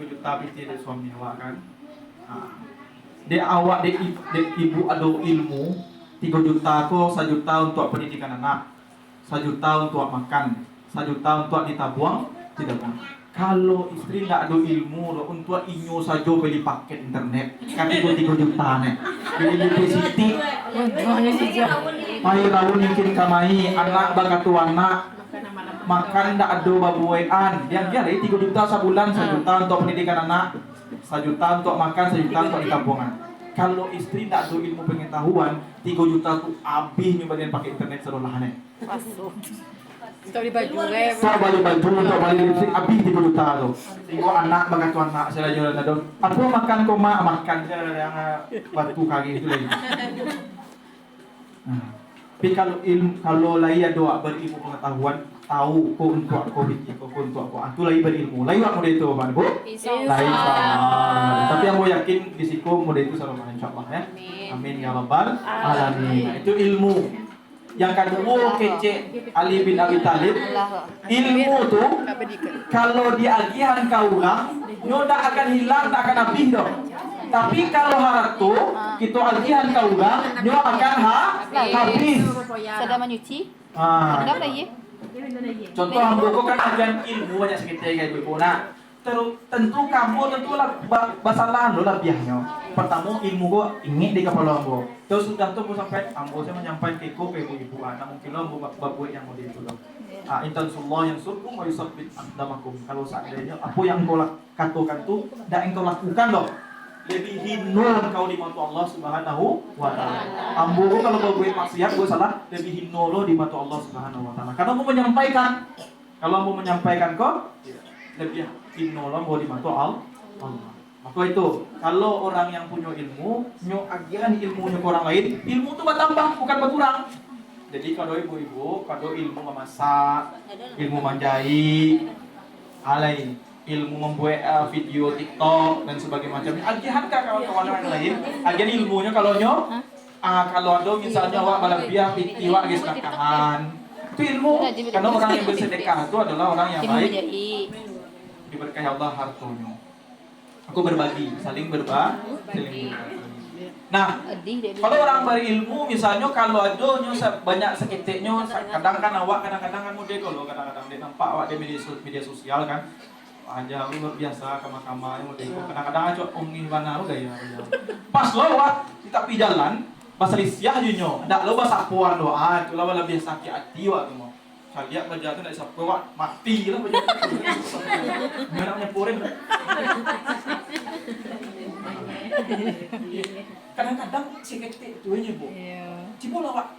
juta PT dari suami awak kan. Dia awak dia ibu ada ilmu 3 juta ko 1 juta untuk pendidikan anak, 1 juta untuk makan, 1 juta untuk ditabung, tidak pun. Kalau istri nggak ada ilmu untuk inyo saja beli paket internet, kan itu 3 juta nih. Beli electricity, mai rawun mungkin kamai anak bakatu anak makan ndak ada babuean. Dia 3 juta sebulan, 1 juta untuk pendidikan anak, 1 juta untuk makan, 1 juta untuk ditabungan. Kalau istri tak ada ilmu pengetahuan, 3 juta tu habis nyobain pakai internet serolahannya. Masuk. Untuk beli baju le. Saya beli baju untuk beli lipstick habis 3 juta tu. Tengok anak bagaimana anak saya jual ada. Apa makan koma makan saya yang batu kaki itu lagi. Tapi kalau lagi ada berilmu pengetahuan, tahu ko untuk aku bikin ko untuk aku. Itu lagi berilmu. Lagi aku model itu, Pak Bu. Lagi tapi yang mau yakin di siku model itu sama insyaallah ya. Amin ya rabbal alamin. Itu ilmu. Yang kedua kece Ali bin Abi Thalib. Ilmu tu kalau diagihan ke orang, nyo tak akan hilang, tak akan habis dong. Tapi kalau harap tu kita agihan ke orang, nyo akan habis. Sedang menyuci. Kenapa lagi? Contoh hamburgo kan agihan ilmu banyak sekitar kayak ibu. Nah, tentu kamu tentulah basalan lo lah biahnya. Pertama ilmu gua ingin di kepala ambo. Terus sudah tuh gua sampai ambo saya menyampaikan ke ibu anak mungkin lo ambo babu yang model itu loh. Intansullah yang surkum wa yusabbit aqdamakum. Kalau seandainya apa yang kau katakan tuh dak engkau lakukan loh. Lebih hino kau di mata Allah Subhanahu wa taala. Ambo gua kalau babu maksiat gua salah, lebih hino lo di mata Allah Subhanahu wa taala. Karena mau menyampaikan, kalau mau menyampaikan kok lebih inolong bahwa di mata Allah. Maka itu, kalau orang yang punya ilmu, nyo agian ilmunya ke orang lain, ilmu itu bertambah bukan berkurang. Jadi kalau ibu-ibu, kalau ilmu memasak, ilmu menjahit, alai, ilmu membuat video TikTok dan sebagainya macamnya, agian kah kawan-kawan yang lain? Agian ilmunya kalau nyo, kalau ada misalnya wak balapia pitiwa guys nakahan, itu ilmu. Karena orang yang bersedekah itu adalah orang yang baik. Diberkahi Allah hartonya. Aku berbagi, saling berbagi. Nah, kalau orang berilmu misalnya kalau ada banyak seketiknya, kadang kan awak kadang-kadang kan mudah kalau kadang-kadang dia nampak awak di media sosial kan. Aja luar biasa kama-kama yang mudah. Kadang-kadang aja ongih mana lo gaya. Pas lo awak di tepi jalan, pas lisiah junyo, ndak lo bahasa puan doa, itu lo lebih sakit hati wak tu. Lihat baja tu nak siapa wak mati lah baja. Mana nyepurin. Kadang-kadang seketik tu aja bu. Cipo lah wak.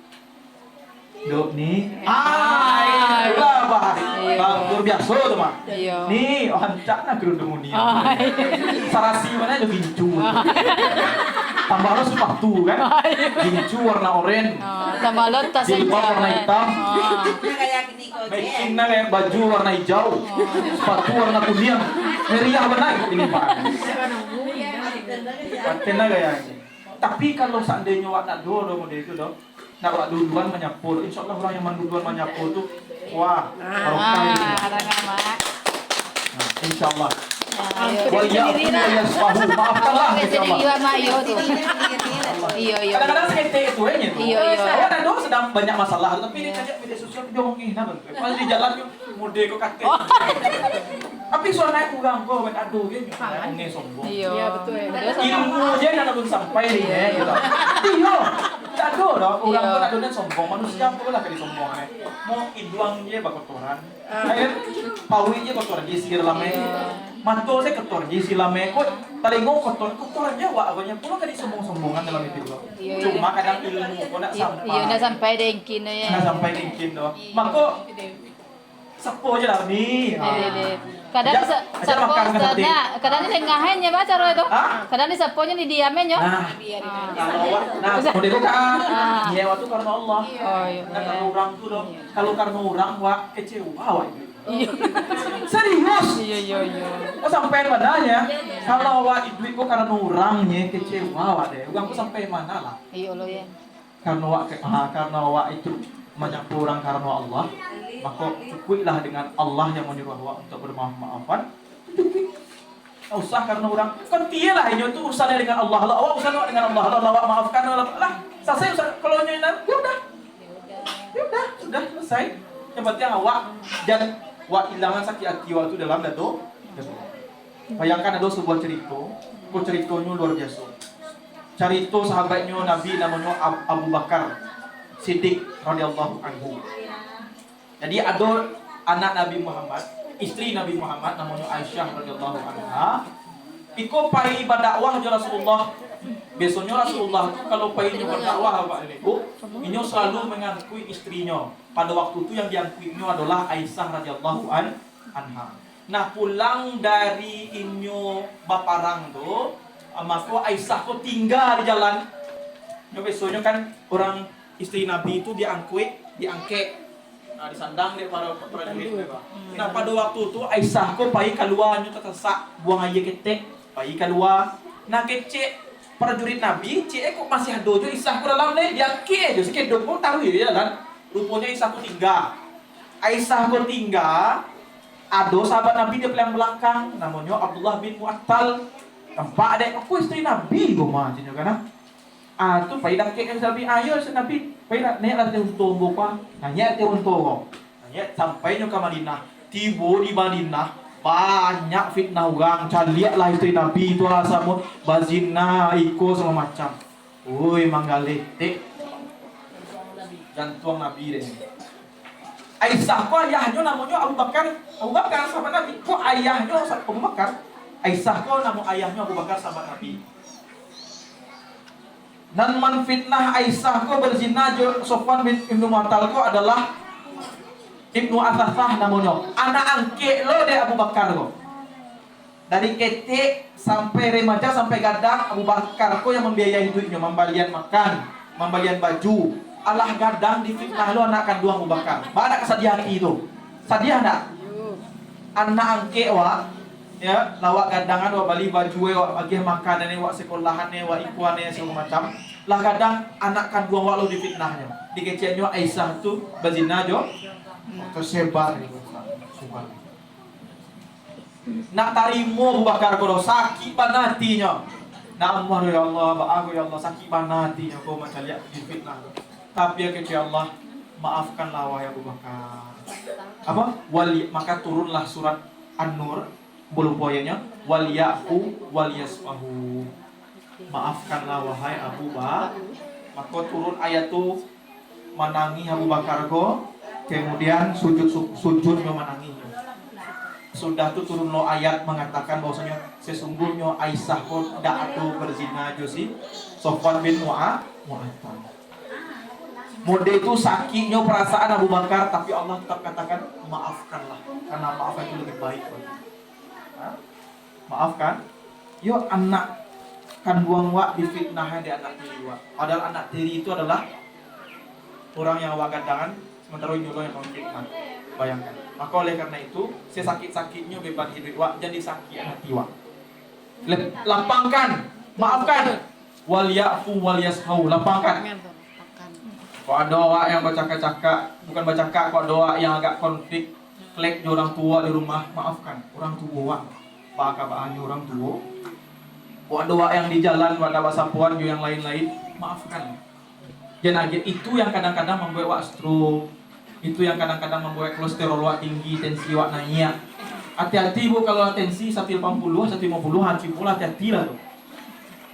Dok ni. Lah bah. Luar biasa tu mah. Ni hancak nak kerudung ni. Sarasi mana ada gincu. Tambah lo sepatu kan. Gincu warna oranye. Tambah lo tas jilbab warna hitam. Bikin kayak baju warna hijau, sepatu warna kuning, meriah benar ini pak. Paten kayak ini. Tapi kalau seandainya wak nak dua model itu dong, nak wak duluan menyapu, insya Allah orang yang duluan menyapu tuh, wah, insya Allah. Maafkanlah kadang-kadang seketik itu aja tuh. Kadang dong sedang banyak masalah, tapi dia ngajak media sosial dia ngomongin apa? Pas di jalan mode kok kakek. Tapi suaranya kurang kok, aduh gitu. Ngomongin sombong. Iya betul. Ilmu aja nak belum sampai dia gitu. Iya. Aduh dong, orang tuh aduhnya sombong, manusia pula kali sombongnya. Mau iduang dia bakotoran. Air pawi dia kotoran dia sihir lame. Mantul saya kotor jadi silame kok talingo kotor aja wak agaknya pula kali sombong-sombongan dalam itu loh. Cuma kadang ilmu kok nak sampai. Iya nak sampai dengkin ya. Nak sampai dengkin doh. Maka sepo aja lah ni. Kadang sepo sana, kadang ni tengahan ya baca roh itu. Kadang ni seponya di diamen yo. Nah, model itu kan. Nyewa tuh karena Allah. Oh iya. Karena orang tuh dong. Kalau karena orang wak kecewa wak. Serius? Iya. Kok sampai mana ya? Kalau awak duit kok karena orangnya kecewa awak deh. Uang kok sampai mana lah? Iya lo ya. Karena awak itu menyapu orang karena Allah, maka cukuplah dengan Allah yang menyuruh awak untuk bermaaf-maafan. Tak usah karena orang kan lah inyo itu urusannya dengan Allah. Allah awak urusan awak dengan Allah. Allah awak maafkan Allah. Lah, selesai urusan kalau inyo ya udah. Ya udah, sudah selesai. Yang penting awak dan wak hilangan sakit hati waktu dalam dato. Bayangkan ada sebuah cerita. Kok ceritanya luar biasa. Cerita sahabatnya Nabi namanya Abu Bakar Siddiq radhiyallahu anhu. Jadi ada anak Nabi Muhammad, istri Nabi Muhammad namanya Aisyah radhiyallahu anha. Iko pai berdakwah je Rasulullah. Biasanya Rasulullah itu kalau pai berdakwah apa ini? Inyo selalu mengakui istrinya. Pada waktu itu yang diakuinya adalah Aisyah radhiyallahu anha. Nah, pulang dari inyo baparang tu, maka Aisyah tu tinggal di jalan. Yo biasanya kan orang istri Nabi itu diangkut, diangket. Nah, disandang dia para prajurit. Nah, pada waktu itu Aisyah ko pai keluar nyo tertesak buang air ketek, pai keluar. Nah, kecek prajurit Nabi, cek kok masih ada jo Aisyah ko dalam ni, diangket jo sikit dok pun tahu ya jalan. Rupanya Aisyah ko tinggal. Aisyah ko tinggal. Ada sahabat Nabi dia paling belakang namanya Abdullah bin Mu'attal. Nampak adek aku istri Nabi go mah jinyo kana. Tu pai dak ke Nabi ayo Nabi pai dak ne la te untung bo pa. Nanya te untung. Nanya sampai nyo ke Madinah. Tibo di Madinah banyak fitnah orang. Caliak lah istri Nabi itu sama bazina iko semua macam. Oi manggale tek. Jantung Nabi deh. Aisyah kok ayahnya namanya Abu Bakar. Abu Bakar sahabat Nabi. Kok ayahnya Abu Bakar? Aisyah kok nama ayahnya Abu Bakar sahabat Nabi. Dan menfitnah Aisyah kok berzina Sofwan bin Ibnu Mu'attal kok adalah Ibnu Athasah namanya. Anak angke lo deh Abu Bakar kok. Dari ketik sampai remaja sampai gadang Abu Bakar kok yang membiayai hidupnya, membalian makan, membalian baju. Allah gadang di fitnah lo anak kandung Abu Bakar. Mana kesedihan itu? Sedih enggak? Anak angke wa ya lawak gadangan wa bali baju wa bagi makanan wa sekolahan wa ikuane segala macam. Lah kadang anak kandung wa lo di fitnahnya. Dikeciannya Aisyah tu berzina jo tersebar itu. Subhan. Nak tarimo Abu Bakar ko sakit panatinya. Nah Allah ya Allah, aku ya Allah sakit panatinya ko macam lihat di fitnah. Tapi ya kecil Allah maafkanlah wahai Abu Bakar. Apa? Maka turunlah surat An-Nur belum poinnya waliyahu waliyasfahu. Maafkanlah wahai Abu Bakar. Maka turun ayat tu menangi Abu Bakar ko, kemudian sujud memenanginya. Sudah tu turun lo ayat mengatakan bahwasanya sesungguhnya Aisyah ko dak ado berzina josi Sofwan bin Mu'attal. Mode itu sakitnya perasaan Abu Bakar, tapi Allah tetap katakan maafkanlah, karena maaf itu lebih baik. Maafkan. Yo anak kandung wa difitnah di anak tiri wa. Padahal anak tiri itu adalah orang yang awak gadangan, sementara nyuruh yang fitnah. Bayangkan. Maka oleh karena itu, sesakit-sakitnya beban hidup wa jadi sakit hati wa. Lapangkan, maafkan. Wal ya'fu wal yasfau, lapangkan. Kok ada awak yang bercakap-cakap, bukan bercakap, kok ada awak yang agak konflik, klek di orang tua di rumah, maafkan. Orang tua, baka-bakanya orang tua. Kok ada awak yang di jalan, pada basapuan, yang lain-lain, maafkan. Jangan itu yang kadang-kadang membuat awak stroke, itu yang kadang-kadang membuat kolesterol awak tinggi, tensi awak naik. Hati-hati bu kalau tensi 180, 150, hati pula hati-hati lah tuh.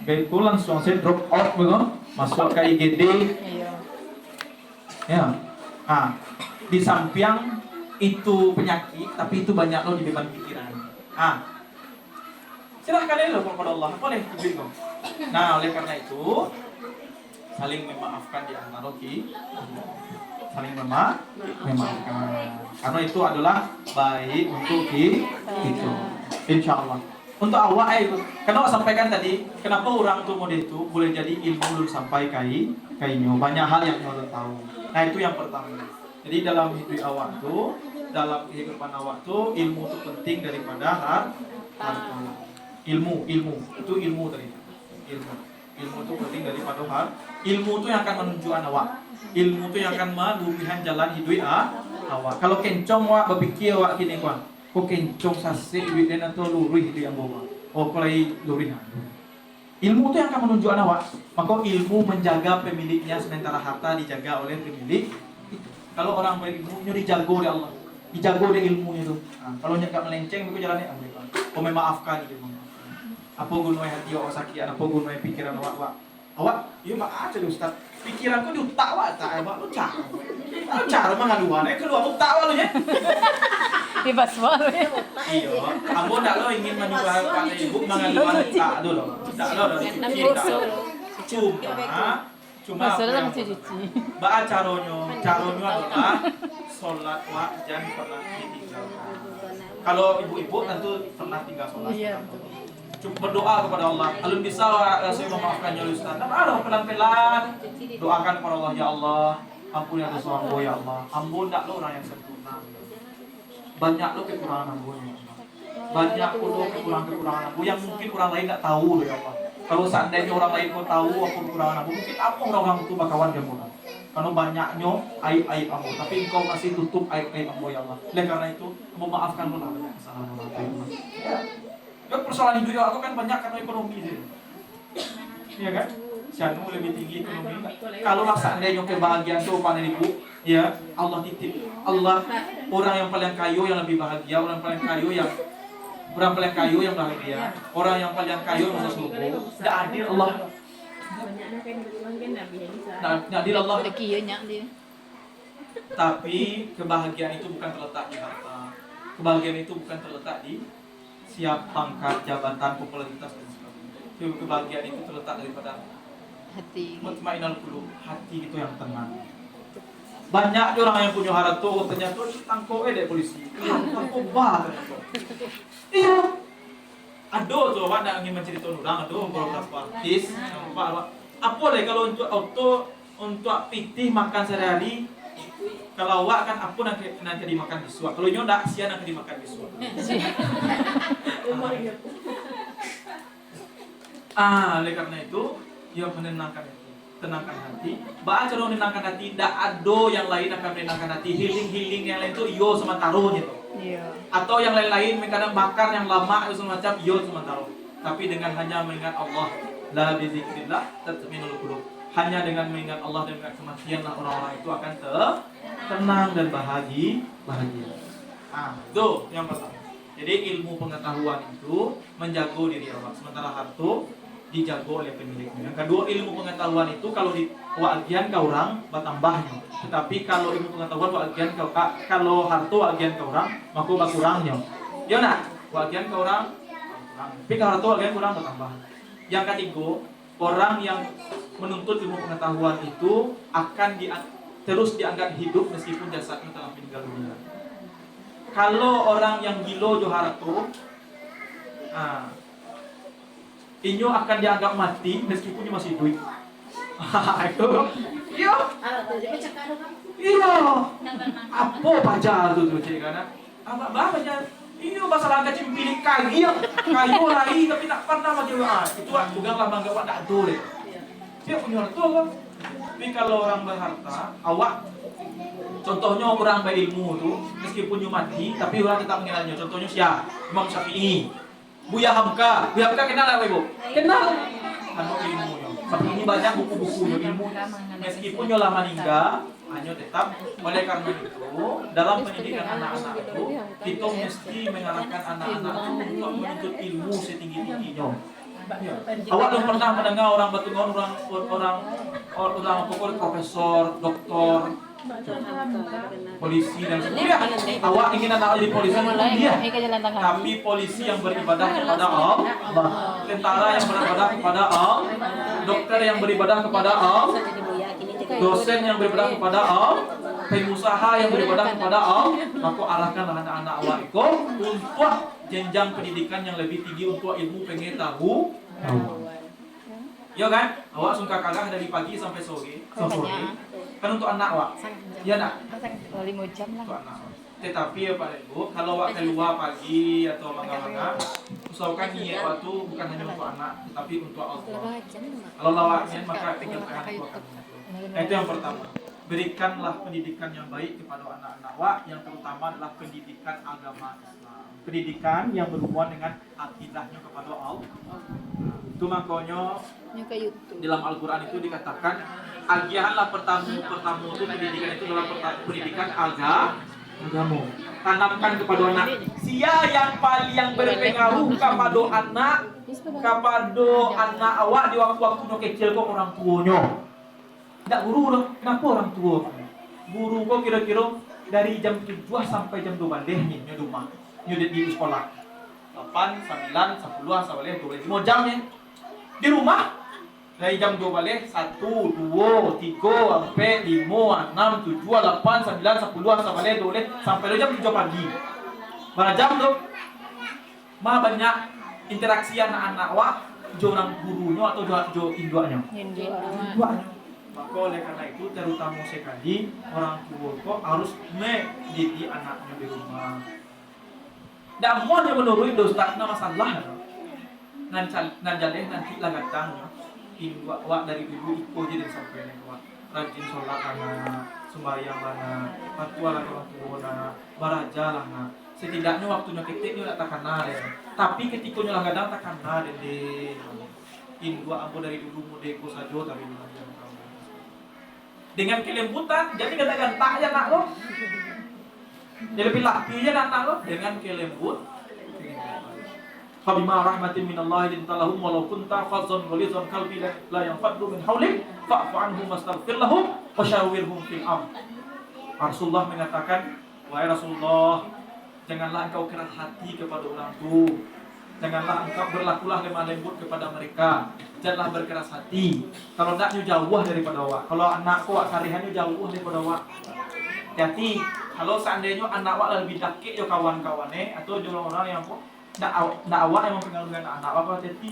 Kayak itu langsung saya drop out begitu, masuk ke IGD. Ya, di samping itu penyakit, tapi itu banyak loh di beban pikiran. Silahkan aja loh kepada Allah, boleh bingung. Nah, oleh karena itu saling memaafkan di antara saling memaafkan. Karena itu adalah baik untuk itu. Insya Allah. Untuk awak itu, kenapa sampaikan tadi, kenapa orang tuh mode itu boleh jadi ilmu belum sampai kainnya. Banyak hal yang kita tahu. Nah itu yang pertama. Jadi dalam hidup awak tuh, dalam kehidupan awak tuh, ilmu itu penting daripada harta. Ilmu itu ilmu tadi. Ilmu itu penting daripada harta. Ilmu itu yang akan menunjukkan awak. Ilmu itu yang akan meluruhkan jalan hidup awak. Kalau kencong awak berpikir awak kini kuan. Kok kencong sasih duit dan atau luruh hidup yang bawa. Oh, kulai luring. Ilmu itu yang akan menunjukkan awak. Maka ilmu menjaga pemiliknya sementara harta dijaga oleh pemilik. Kalau orang berilmu, dijago oleh Allah. Dijago oleh ilmunya itu. Nah, kalau nyak melenceng, itu jalannya ambil. Oh, memaafkan gitu. Apa gunanya hati awak sakit, apa gunanya pikiran awak. Awak, iya mak aja deh Ustaz. Pikiranku di otak awak, tak awak lu cara. Lu cara mengaduan, keluar otak awak lu ya. Bebas banget. Iya, ambo ndak lo ingin menjual pada ibu mengaduan tak dulu. Tak lo dari cuma Masalah cuci. Ba caronyo adalah sholat jangan pernah ditinggalkan. Kalau ibu-ibu tentu pernah tinggal sholat. Iya. Cuma berdoa kepada Allah. Kalau bisa saya memaafkan ya Ustaz. Nah, pelan-pelan doakan kepada Allah, ya Allah, ampuni dosa ambo ya Allah. Ambo ndak lo orang yang sempurna. Banyak lo kekurangan ambo ya Allah. Banyak lo kekurangan ambo yang mungkin orang lain nggak tahu loh ya Allah. Kalau seandainya orang lain mau tahu apa kekurangan ambo, mungkin apa orang-orang itu bakawan dia murah. Karena banyaknya aib-aib ambo, tapi engkau masih tutup aib-aib ambo ya Allah. Oleh karena itu, memaafkan lo lah banyak kesalahan orang. Ya, persoalan hidup aku kan banyak karena ekonomi sih. Iya kan? Syanu lebih tinggi ekonomi. Kalau seandainya kebahagiaan itu panen ibu, ya Allah titip. Allah orang yang paling kayu yang lebih bahagia, orang paling kayu yang bahagia, orang yang paling kayu yang masuk surga. Tidak adil Allah. Tidak adil Allah. Tapi kebahagiaan itu bukan terletak di harta. Kebahagiaan itu bukan terletak di siap pangkat, jabatan, popularitas dan sebagainya. Kebahagiaan itu terletak daripada Hati. mutmainal qulub, hati itu yang tenang. Banyak orang yang punya harta ternyata tangkap deh polisi. Tangkap ternyata. Iya. Aduh tuh awak nak ingin menceritakan orang aduh beberapa artis apa lagi kalau untuk untuk pitih makan sehari-hari. Kalau awak kan apa nanti dimakan biswa. Kalau nyo ndak sia nanti dimakan biswa. Oleh karena itu, ya menenangkan itu, tenangkan hati. Baca dong menenangkan hati. Ndak ada yang lain akan menenangkan hati. Healing yang lain itu yo sementara gitu. Iya. Atau yang lain-lain kadang bakar yang lama itu semacam yo sementara. Tapi dengan hanya mengingat Allah, la bizikrillah tatma'innul qulub. Hanya dengan mengingat Allah dan mengingat kematian lah orang-orang itu akan tenang dan bahagia. Itu yang pertama. Jadi ilmu pengetahuan itu menjaga diri awak, sementara harta dijaga oleh pemiliknya. Yang kedua, ilmu pengetahuan itu kalau di wagian ke orang bertambahnya. Tetapi kalau ilmu pengetahuan wagian kalau harta wagian ke orang maka berkurangnya. Ya nak, wagian ke orang berkurang. Tapi kalau harta wagian kurang bertambah. Yang ketiga, orang yang menuntut ilmu pengetahuan itu akan terus dianggap hidup meskipun jasadnya telah meninggal dunia. Kalau orang yang gilo joharato, inyo akan dianggap mati meskipun dia masih hidup. Itu, iya. Iya. Apa baca tuh cek kan? Apa baca? Inyo masalah kecimpilik kayu lagi tapi tak pernah baca. Itu bukan lah bangga awak tak tahu deh. Dia punya harta kan. Tapi kalau orang berharta, awak contohnya orang berilmu tu, meskipun dia mati, tapi orang tetap mengenalnya. Contohnya siapa? Imam Syafi'i, Buya Hamka kenal tak ibu? Kenal. Anu ilmunya. Tapi ini banyak buku-bukunya ilmu. Meskipun dia lama meninggal, hanya tetap. Oleh karena itu, dalam pendidikan anak-anak itu, kita mesti mengarahkan anak-anak itu untuk menuntut ilmu setinggi-tingginya. Ya. Awak belum pernah mendengar orang batungan orang pokok profesor, doktor, polisi dan sebagainya. Awak ingin anak jadi polisi dia. Tapi polisi yang beribadah kepada Allah, tentara yang beribadah kepada Allah, dokter yang beribadah kepada Allah, dosen yang beribadah kepada Allah, pengusaha yang beribadah kepada Allah, maka arahkanlah anak-anak awak itu untuk jenjang pendidikan yang lebih tinggi untuk ilmu pengetahuan. Ya kan? Awak suka kagak dari pagi sampai sore. Kan untuk anak awak. Ya nak? 5 jam lah. Untuk anak. Tetapi ya Pak Ibu, kalau awak keluar pagi atau mangga-mangga, usahakan niat waktu bukan hanya untuk anak, tetapi untuk Allah. Kalau awaknya maka tinggalkan itu akan. Itu yang pertama. Berikanlah pendidikan yang baik kepada anak-anak awak, yang terutama adalah pendidikan agama Islam. Pendidikan yang berhubungan dengan akidahnya kepada Allah. Itu makanya Yang ke YouTube. dalam Al-Quran itu dikatakan agianlah pertamu itu pendidikan itu dalam pendidikan agamamu. Tanamkan kepada anak sia yang berpengaruh kepada anak awak di waktu-waktu kecil kok orang tuanya. Tidak guru dong, kenapa orang tua? Guru kok kira-kira dari jam 7 sampai jam 12 deh nih di rumah, di sekolah. 8, 9, 10, 11, 12, 5 jam ya. Di rumah dari jam 2 balik 1, 2, 3, sampai 5, 6, 7, 8, 9, 10, sampai 12, sampai jam 7 pagi. Berapa jam tuh? Ma banyak interaksi anak-anak wak orang gurunya atau jo induanya? Induanya. Maka oleh karena itu terutama sekali orang tua kok harus mendidik anaknya di rumah. Dan mau yang menurut ustaznya masalah nanti lagatang wak dari dulu iko jadi sampai wak rajin sholat anak sembahyang mana patua lah orang tua anak baraja lah anak setidaknya waktunya ketik dia tak kenal ya tapi ketika nyolah gadang tak kenal deh indua ambo dari dulu modeko saja tapi dengan kelembutan jadi gantang ya nak lo jadi lebih laki ya anak lo dengan kelembut Fabima rahmatin minallahi lintalahum walau kunta fazzan ghalidhan qalbi la yanfaddu min hawlik fa'fu anhum wastaghfir lahum wasyawirhum fil amr. Rasulullah mengatakan, wahai Rasulullah, janganlah engkau keras hati kepada orang tua. Janganlah engkau berlakulah lemah lembut kepada mereka. Janganlah berkeras hati. Kalau anaknya jauh daripada awak, kalau anakku karihannya jauh daripada awak. Hati, kalau seandainya anak awak lebih dakik yo kawan-kawannya atau orang-orang yang nak awak yang mempengaruhi anak apa jadi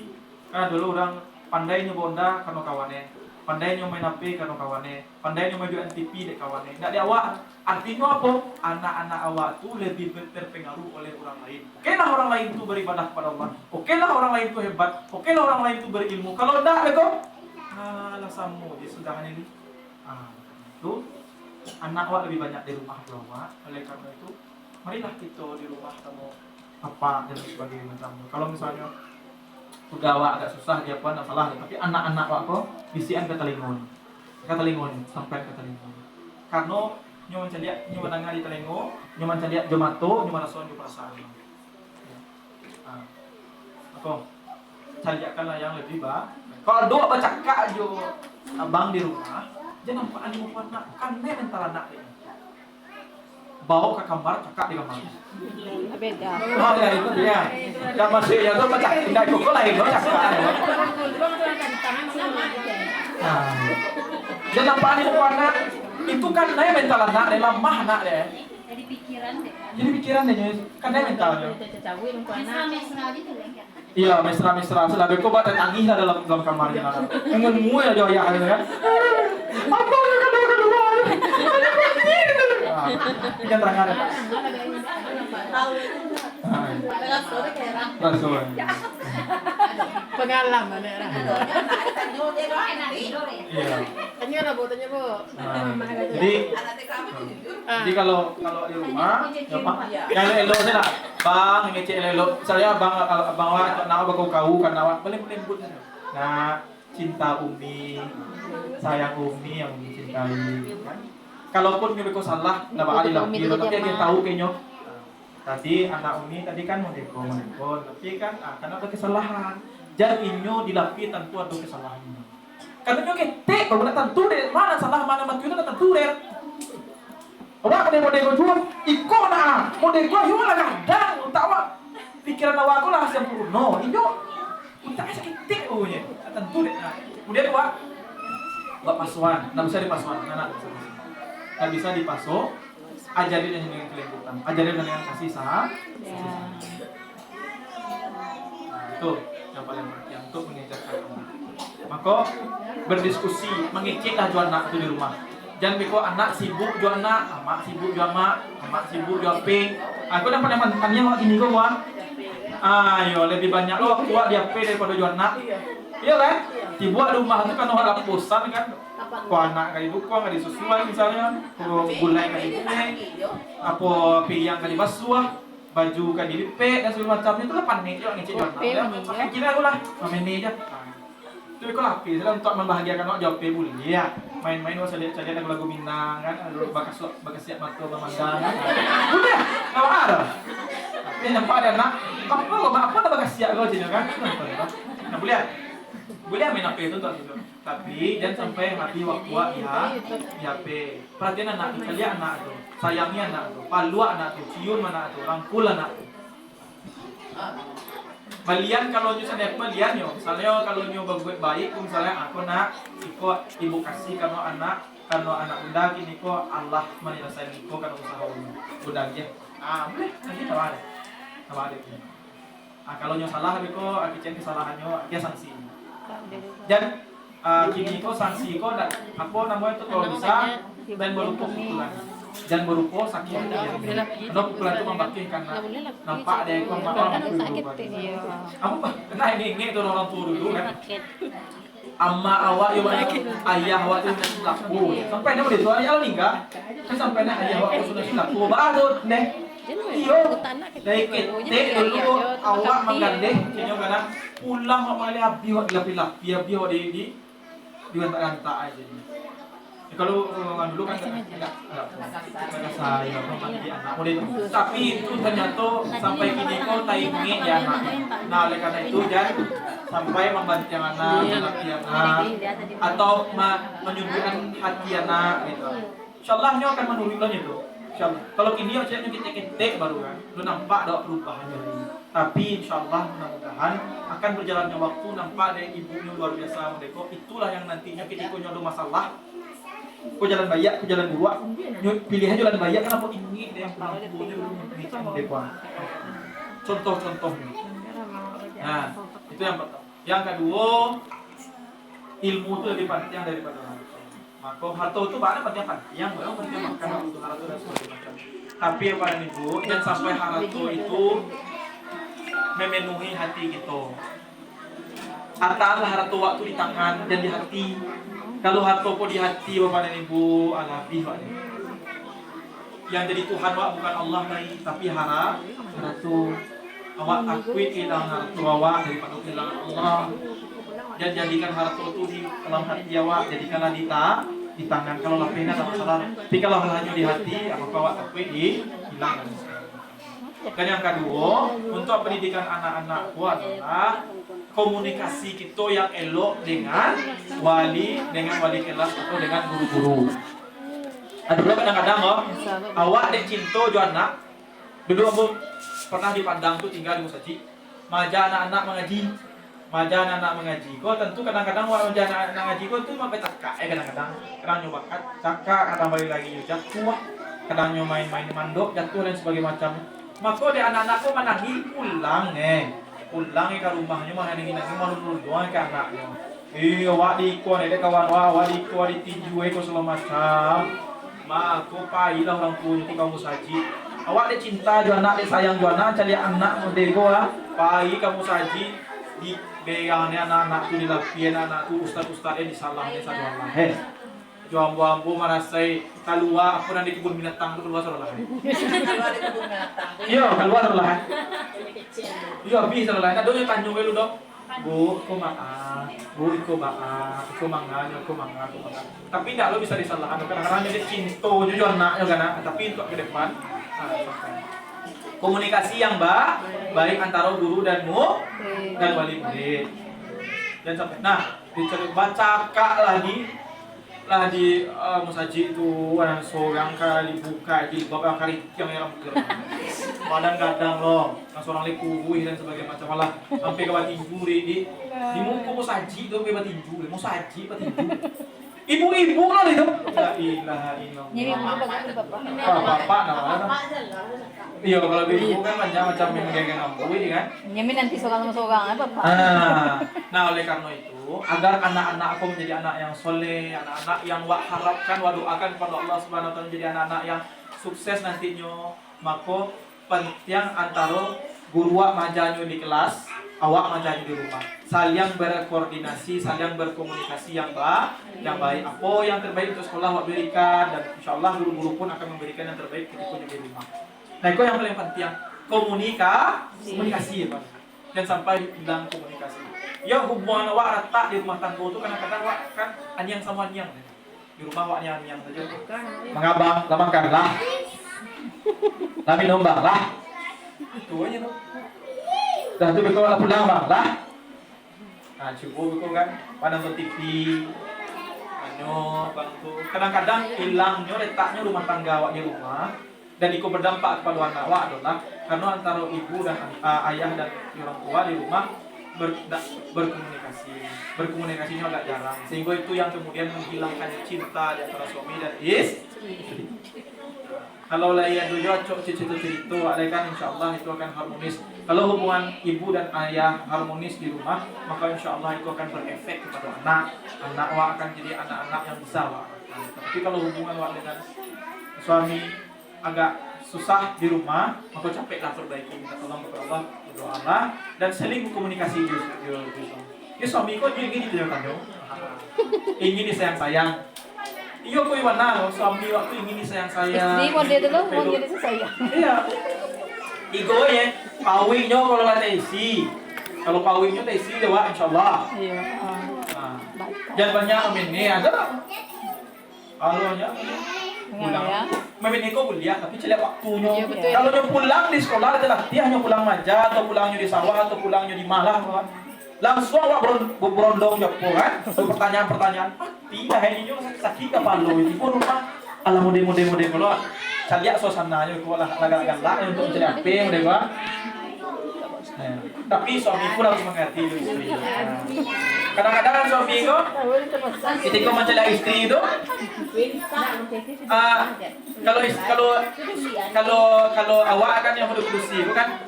karena dulu orang pandai nyobonda karena kawannya pandai main HP karena kawannya pandai main TV dek kawannya nggak di awak artinya apa anak-anak awak tuh lebih terpengaruh oleh orang lain oke lah orang lain tuh beribadah kepada Allah oke lah orang lain tuh hebat oke lah orang lain tuh berilmu kalau enggak beko alasanmu di sudahan ini itu anak awak lebih banyak di rumah awak oleh karena itu marilah kita di rumah kamu apa dan sebagainya macam. Kalau misalnya udah awak agak susah dia apa masalah tapi anak-anak awak kok bisian ke telingon sampai ke telingon karena nyoman celiak nyoman nangah di telingo nyoman celiak jomato nyoman rason di perasaan apa celiakanlah yang lebih baik kalau doa baca kak jo abang di rumah jangan nampak anu warna kan mental anak ini bawa ke kamar cakap di kamar Beda. oh ya itu dia yang masih ya tuh baca tidak cukup lagi baca cakap jangan nampak anu warna itu kan dia mental anak dia lemah anak dia Jadi pikiran deh. kan dia mentalnya Mesra-mesra gitu lah kan. iya mesra selagi kau baca tangis lah dalam kamarnya enggak mue aja ya kan apa kedua Ikan terangan ya Pak? Rasul Pengalaman ya. iya Tanya lah bu, tanya bu. jadi kalau di rumah ya Pak kalau elo sih lah bang ngecek elo saya bang awak nak kau kan awak boleh lembut nah cinta umi sayang umi yang umi cintai kalaupun kita salah nggak bakal dilapir tapi dia tahu kayaknya tadi anak umi tadi kan mau tapi kan karena ada kesalahan jadinya dilapir tentu ada kesalahan karena nyo ketek kalau nak tentu deh mana salah mana mati itu tentu deh awak kena model jual ikut nak model gua yo lah kadang tahu pikiran awak aku lah sempurna inyo kita sakit ketek ohnya tentu deh kemudian buat pasuan nggak bisa dipasuan anak nggak bisa dipasok ajarin dengan kelembutan ajarin dengan kasih sayang itu yang paling penting untuk mengajarkan anak maka berdiskusi mengikitlah jual anak itu di rumah jangan beko anak sibuk jual anak amak sibuk jual amak sibuk jual p aku dapat teman-temannya waktu ini kok ayo lebih banyak lo kuat dia p daripada jual anak iya kan dibuat rumah itu kan orang bosan kan kok anak kayak ibu kok nggak disusuai misalnya kok gulai kayak ibu apa piyang kayak basuh baju kan dilipet dan segala macamnya itu lah panik juga ngecek jual nak. Kira aku lah main ini aja. Tapi kau lapis lah untuk membahagiakan awak jawab boleh ya. Main-main wah cari lagu-lagu Minang kan, bakas siap mata memandang kan. Boleh, apa ada? Tapi nampak ada nak, apa bakas siap kau cina kan? Nah boleh. Boleh main HP itu tuh. Tapi jangan sampai mati waktu di HP. Perhatian anak, kalian anak tuh, sayangi anak tuh, palu anak tuh, cium anak tuh, rangkul anak tuh. Malian kalau nyu sadar malian yo, misalnya kalau nyu berbuat baik, misalnya aku nak, ibu kasih karena anak budak ini ko Allah menyelesaikan iko karena usaha budaknya. Boleh, nanti tahu ada. Kalau nyu salah beko, aku cek kesalahannya, dia sanksi. Dan kini ko sanksi ko, apa namanya itu kalau bisa dan berupa pukulan. Dan berupa sakit karena pukulan itu membakti karena nampak ada yang orang apa kena ini itu orang tua dulu kan amma awak yang ayah awak itu laku sampai dia begitu ayah meninggal kan sampai ayah awak sudah laku baru deh iyo dari kita dulu awak menggandeng kayaknya kadang pulang awak malah habis awak lapis awak di lantak aja. Kalau dulu kan enggak saya mandi anak mulai itu. Tapi itu ternyata sampai kini kau taingi ya anak. Nah oleh karena itu dan sampai membantu anak, atau menunjukkan hati anak gitu. Insyaallah dia akan menurutnya itu. Insyaallah. Kalau kini yo ceknya kita baru kan, lu nampak ada perubahan dari. Tapi insyaallah mudah-mudahan akan berjalannya waktu nampak ada ibunya luar biasa mereka. Itulah yang nantinya kita punya masalah. Kau jalan bayak, kau jalan dua, pilihan jalan bayak kenapa ini yang punya belum depan. Contoh-contohnya. Nah, itu yang pertama. Yang kedua, ilmu itu lebih penting daripada harta. Maka harta itu banyak penting yang baru penting makan untuk harta dan sebagainya. Tapi yang paling ibu, jangan sampai harta itu memenuhi hati kita. Atarlah harta waktu di tangan dan di hati. Kalau harta po di hati Bapak dan Ibu alapi Pak. Yang jadi Tuhan Wak bukan Allah lagi, tapi harta awak akui kehilangan harta awak daripada kehilangan Allah. Dan jadikan harta itu di dalam hati awak, jadikanlah di tangan. Kalau lapihnya tak masalah. Tapi kalau hanya di hati, apa awak akui hilang. Dan yang kedua, untuk pendidikan anak-anakku adalah komunikasi kita yang elok dengan wali kelas atau dengan guru-guru. Ada kadang-kadang awak dek cinta jo anak. Dulu aku pernah dipandang tuh tinggal di Musaji. Maja anak-anak mengaji. Kau tentu kadang-kadang awak maja anak-anak ngaji kau tuh sampai takak kadang-kadang nyoba cakak kadang balik lagi jatuh. Kadang main-main mandok jatuh dan sebagainya macam. Maka dia anak-anakku menangi pulang ke rumahnya mah nangis malu doang ke anaknya. Awak dikuat ada kawan awak dikuat ditinju segala macam. Maka pailah orang tua itu kamu saji. Awak dia cinta jo anak dia sayang jo anak cari anak model pai kamu saji di begangnya anak-anak tu dilapian anak tu ustaz-ustaznya disalahnya satu Allah. Jo ambo marasai keluar apa nanti kebun binatang tu keluar salah. Iya, keluar salah. Iya, habis salah. Ada yang tanya lu dong. Bu, aku maaf. Bu, aku maaf. Aku mangga. Tapi enggak lo bisa disalahkan. Kadang-kadang dia cinta jujur anaknya kan. Tapi untuk ke depan komunikasi yang baik antara guru dan wali murid. Dan sampai baca kak lagi di musaji itu orang seorang kali buka di beberapa kali yang badan gadang loh seorang lekuwi dan sebagainya macam malah sampai ke batinju di muka musaji itu ke batinju musaji batinju ibu-ibu lah itu la ilaha illallah bapak namanya iya kalau ibu kan macam yang geng ngambui kan nyamin nanti seorang apa Pak. Nah oleh karena itu agar anak-anakku menjadi anak yang soleh, anak-anak yang harapkan, doakan kepada Allah Subhanahu wa taala menjadi anak-anak yang sukses nantinya, maka penting antara guru majanyo di kelas, awak majanyo di rumah. Saling berkoordinasi, saling berkomunikasi yang baik. Apa yang terbaik untuk sekolah awak berikan dan insyaallah guru-guru pun akan memberikan yang terbaik ketika di rumah. Nah, itu yang paling penting. komunikasi Pak. Dan sampai bilang komunikasi. Ya hubungan awak rata di rumah tangga itu kadang-kadang awak kan anyang sama anyang. Di rumah awak anyang saja. Mengabang, lamangkan lah. Lami nombang lah. Itu aja tuh. Dah tu betul lah pulang bang lah. Nah cukup betul kan. Pada nonton TV. Bang tuh kadang-kadang hilangnya letaknya rumah tangga awak di rumah dan itu berdampak kepada anak awak adalah karena antara ibu dan ayah dan orang tua di rumah berkomunikasinya agak jarang sehingga itu yang kemudian menghilangkan cinta di antara suami dan istri. Kalau layan dulu cocok cerita ada kan insyaallah itu akan harmonis. Kalau hubungan ibu dan ayah harmonis di rumah, maka insyaallah itu akan berefek kepada anak awak akan jadi anak-anak yang besar. Tapi kalau hubungan awak dengan suami agak susah di rumah, maka capeklah perbaiki, minta tolong kepada Allah, berdoalah dan saling berkomunikasi juga. Ya suami kok ingin dijaga ingin disayang-sayang. Iya kau mana suami waktu ingin disayang-sayang. Istri mau dia dulu mau jadi sayang. Iya. Igo ya, pawingnya kalau ada isi. Kalau pawingnya ada isi dewa insyaallah. Iya. Nah, jangan banyak ini ada. Kalau nya pulang. Memin kau kuliah tapi celak waktunya. Iya, betul. Kalau dia pulang di sekolah adalah dia hanya pulang manja atau pulangnya di sawah atau pulangnya di malah kan. Langsung awak berondong jawab kan. Pertanyaan-pertanyaan. Tidak ini juga sakit apa lo itu pun rumah ala mode kalau cari suasananya kalau agak-agak untuk mencari apa mode kan. Tapi suami pun harus mengerti istri. Kadang-kadang kan suami itu ketika mencari istri itu kalau awak kan yang produksi itu kan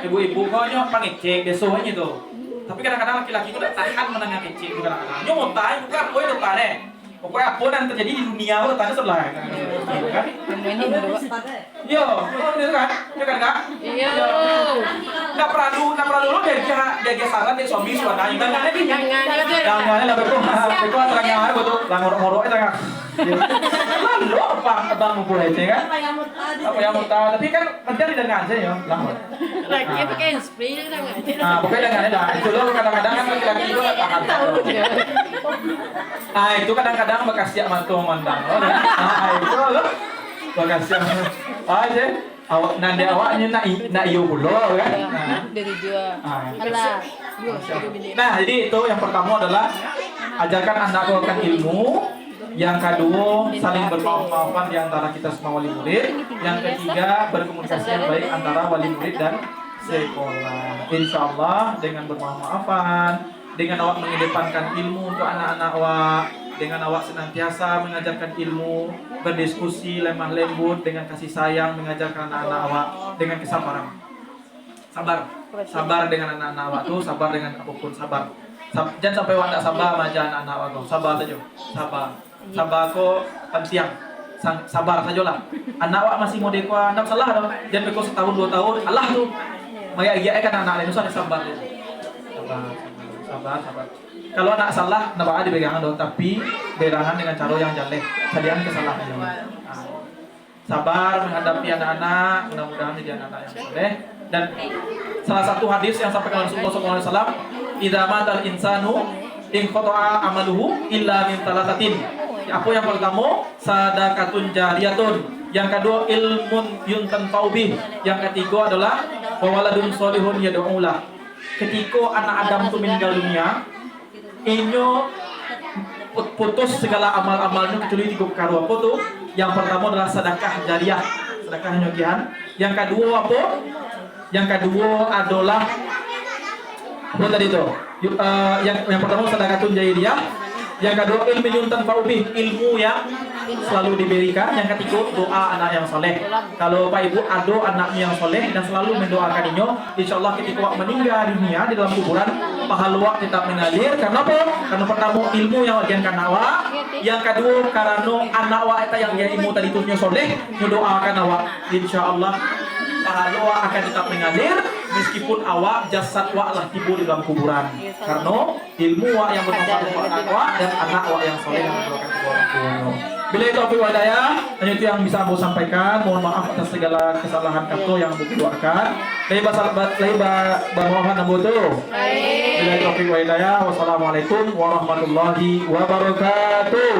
ibu-ibu kau nyo pangecek desohnya tuh. Tapi kadang-kadang laki-laki itu tidak tahan menengah kecil itu kadang-kadang. Nyo mau tahan, bukan apa itu tane. Pokoknya apa yang terjadi di dunia itu tane sebelah kan. Ini berdua. Yo, itu kan, itu kan kak. Iya. Nggak perlu lo dia saran dia suami suara yang kan ada di. Jangan lah betul terangnya ada betul. Langor-ngorok itu kan. Lalu apa abang mau boleh kan? Apa yang mau tahu? Tapi kan mencari dengan aja ya, langor. Lagi pakai spray dengan aja. Nah, pokoknya dengan ada. Itu lo kadang-kadang kan laki-laki itu nggak tahan. Ah itu kadang-kadang bekas siap mantu memandang. Ah itu lo bekas siap. Aja awak nande awaknya nak iyo pulo kan. Dari dua. Alah. Nah jadi itu yang pertama adalah ajarkan anakku akan ilmu. Yang kedua, saling bermaaf-maafan di antara kita semua wali murid. Yang ketiga, berkomunikasi yang baik antara wali murid dan sekolah. Insya Allah dengan bermaaf-maafan, dengan awak mengedepankan ilmu untuk anak-anak awak, dengan awak senantiasa mengajarkan ilmu, berdiskusi lemah lembut dengan kasih sayang, mengajarkan anak-anak awak dengan kesabaran. Sabar dengan anak-anak awak tuh, sabar dengan apapun, sabar. Jangan sampai awak tak sabar aja anak-anak awak tuh, sabar saja, sabar kok siang, sabar sajalah. Anak awak masih mode ko anak salah dong, jangan beko setahun 2 tahun, Allah tuh. Maya iya kan anak lain itu sabar deh. Sabar. Kalau anak salah, nak dipegangan dong, tapi berangan dengan cara yang jelek, kalian kesalahan. Sabar menghadapi anak-anak, mudah-mudahan jadi anak-anak yang soleh. Dan salah satu hadis yang sampaikan Rasulullah SAW, idza matal insanu in qata'a amaluhu illa min talatatin. Apa yang pertama? Sadaqatun jariyatun. Yang kedua ilmun yuntafa'u bih. Yang ketiga adalah waladun sholihun yad'ulah. Ketika anak Adam itu meninggal dunia, inyo putus segala amal-amalnya kecuali 3 perkara. Apa tuh? Yang pertama adalah sedekah jariyah, sedekah nyogihan. Yang kedua apa? Yang kedua adalah apa tadi itu? Yang pertama sedekatun jariyah. Yang kedua ilmu yuntafa'u bih, ilmu yang selalu diberikan. Yang ketiga doa anak yang soleh. Kalau Pak Ibu ada anaknya yang soleh dan selalu mendoakannya, insyaallah ketika meninggal dunia di dalam kuburan pahala wak tetap mengalir. Karena apa? Karena pertama ilmu yang wajian awak. Yang kedua karena anak wak itu yang dia ilmu tadi itu soleh, mendoakan awak. Insyaallah pahala wak akan tetap mengalir meskipun awak jasad wak lah tiba di dalam kuburan. Karena ilmu wak yang bermanfaat untuk anak wak dan anak wak yang soleh yang mendoakan kedua orang tuanya. Bila itu Taufiq wal Hidayah, hanya itu yang bisa Ambo sampaikan. Mohon maaf atas segala kesalahan kata yang Ambo keluarkan. Lahi bawahan Ambo tuh. Bila itu Taufiq wal Hidayah. Wassalamualaikum warahmatullahi wabarakatuh.